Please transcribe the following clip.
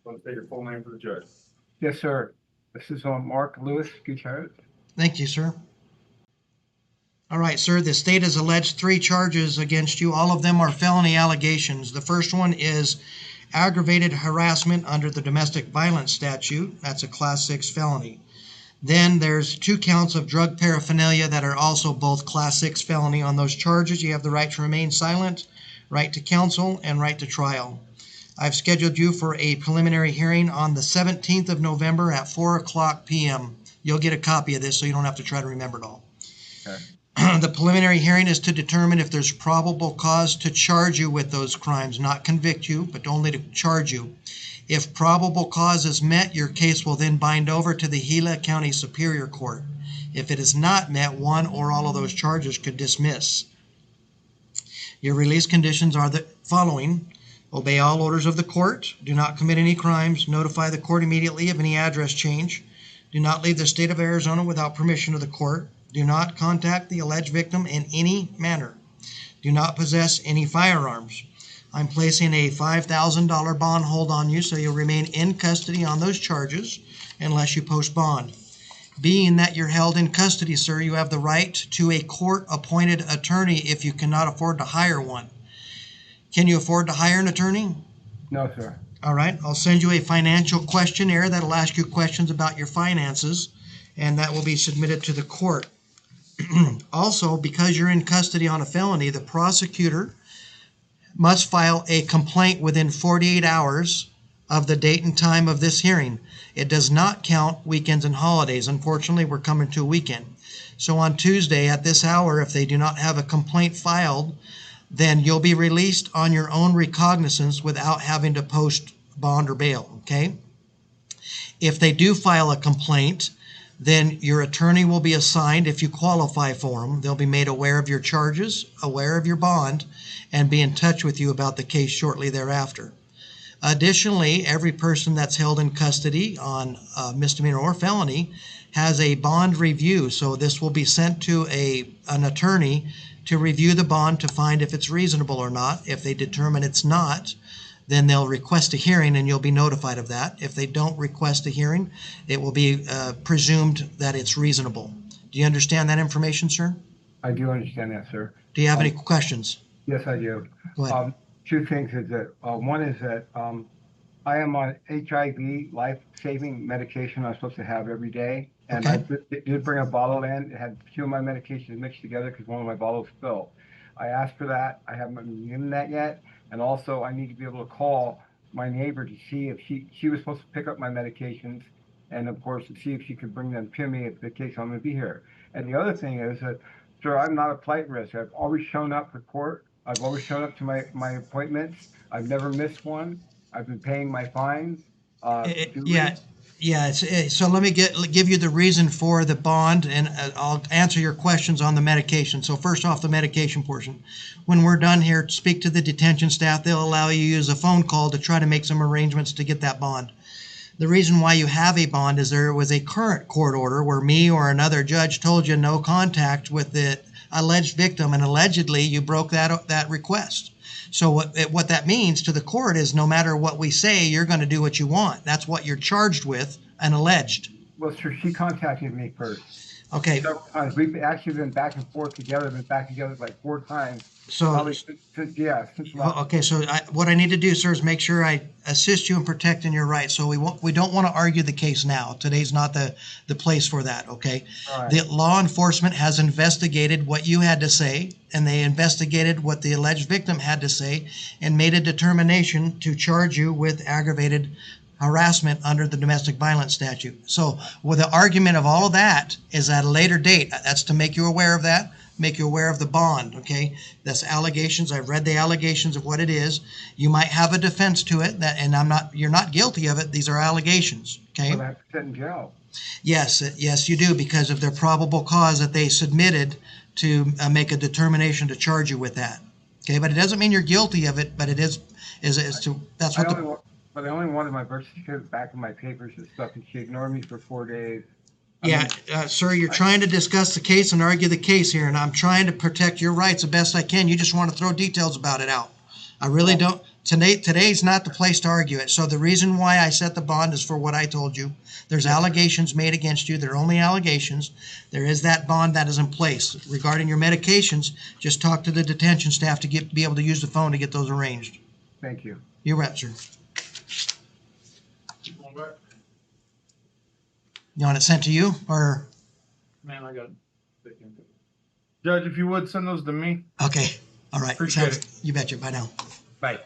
Want to state your full name for the judge? Yes, sir. This is Mark Lewis Gutierrez. Thank you, sir. All right, sir, the state has alleged 3 charges against you. All of them are felony allegations. The first one is aggravated harassment under the domestic violence statute. That's a class 6 felony. Then there's 2 counts of drug paraphernalia that are also both class 6 felony. On those charges, you have the right to remain silent, right to counsel, and right to trial. I've scheduled you for a preliminary hearing on the 17th of November at 4:00 p.m. You'll get a copy of this so you don't have to try to remember it all. Okay. The preliminary hearing is to determine if there's probable cause to charge you with those crimes, not convict you, but only to charge you. If probable cause is met, your case will then bind over to the Gila County Superior Court. If it is not met, one or all of those charges could dismiss. Your release conditions are the following. Obey all orders of the court. Do not commit any crimes. Notify the court immediately of any address change. Do not leave the state of Arizona without permission of the court. Do not contact the alleged victim in any manner. Do not possess any firearms. I'm placing a $5,000 bond hold on you, so you'll remain in custody on those charges unless you post bond. Being that you're held in custody, sir, you have the right to a court-appointed attorney if you cannot afford to hire one. Can you afford to hire an attorney? No, sir. All right. I'll send you a financial questionnaire that'll ask you questions about your finances, and that will be submitted to the court. Also, because you're in custody on a felony, the prosecutor must file a complaint within 48 hours of the date and time of this hearing. It does not count weekends and holidays. Unfortunately, we're coming to a weekend. So on Tuesday at this hour, if they do not have a complaint filed, then you'll be released on your own recognizance without having to post bond or bail, okay? If they do file a complaint, then your attorney will be assigned if you qualify for them. They'll be made aware of your charges, aware of your bond, and be in touch with you about the case shortly thereafter. Additionally, every person that's held in custody on misdemeanor or felony has a bond review. So this will be sent to an attorney to review the bond to find if it's reasonable or not. If they determine it's not, then they'll request a hearing and you'll be notified of that. If they don't request a hearing, it will be presumed that it's reasonable. Do you understand that information, sir? I do understand that, sir. Do you have any questions? Yes, I do. Go ahead. 2 things is that, one is that I am on HIV life-saving medication I'm supposed to have every day. And Okay. I did bring a bottle in. It had 2 of my medications mixed together because one of my bottles spilled. I asked for that. I haven't been given that yet. And also, I need to be able to call my neighbor to see if she was supposed to pick up my medications, and of course, to see if she could bring them to me if the case I'm going to be here. And the other thing is that, sir, I'm not a flight risk. I've always shown up for court. I've always shown up to my appointments. I've never missed one. I've been paying my fines. So let me give you the reason for the bond, and I'll answer your questions on the medication. So first off, the medication portion. When we're done here, speak to the detention staff. They'll allow you to use a phone call to try to make some arrangements to get that bond. The reason why you have a bond is there was a current court order where me or another judge told you no contact with the alleged victim, and allegedly you broke that request. So what that means to the court is no matter what we say, you're going to do what you want. That's what you're charged with and alleged. Well, sir, she contacted me first. Okay. Several times. We've actually been back and forth together. Been back together like 4 times. So, okay. So what I need to do, sir, is make sure I assist you in protecting your rights. So we don't want to argue the case now. Today's not the place for that. Okay. All right. The law enforcement has investigated what you had to say, and they investigated what the alleged victim had to say, and made a determination to charge you with aggravated harassment under the domestic violence statute. So with the argument of all of that is at a later date. That's to make you aware of that, make you aware of the bond, okay? That's allegations. I've read the allegations of what it is. You might have a defense to it, you're not guilty of it. These are allegations, okay? Well, I have to sit in jail. Yes, you do, because of their probable cause that they submitted to make a determination to charge you with that, okay? But it doesn't mean you're guilty of it, but it is that's what But I only wanted my birth certificate back in my papers and stuff, and she ignored me for 4 days. Sir, you're trying to discuss the case and argue the case here, and I'm trying to protect your rights the best I can. You just want to throw details about it out. I really don't. Today's not the place to argue it. So the reason why I set the bond is for what I told you. There's allegations made against you. They're only allegations. There is that bond that is in place. Regarding your medications, just talk to the detention staff to be able to use the phone to get those arranged. Thank you. You're right, sir. You want it sent to you, or? Man, I got it. Judge, if you would send those to me. Okay, all right. Appreciate it. You betcha. Bye now. Bye.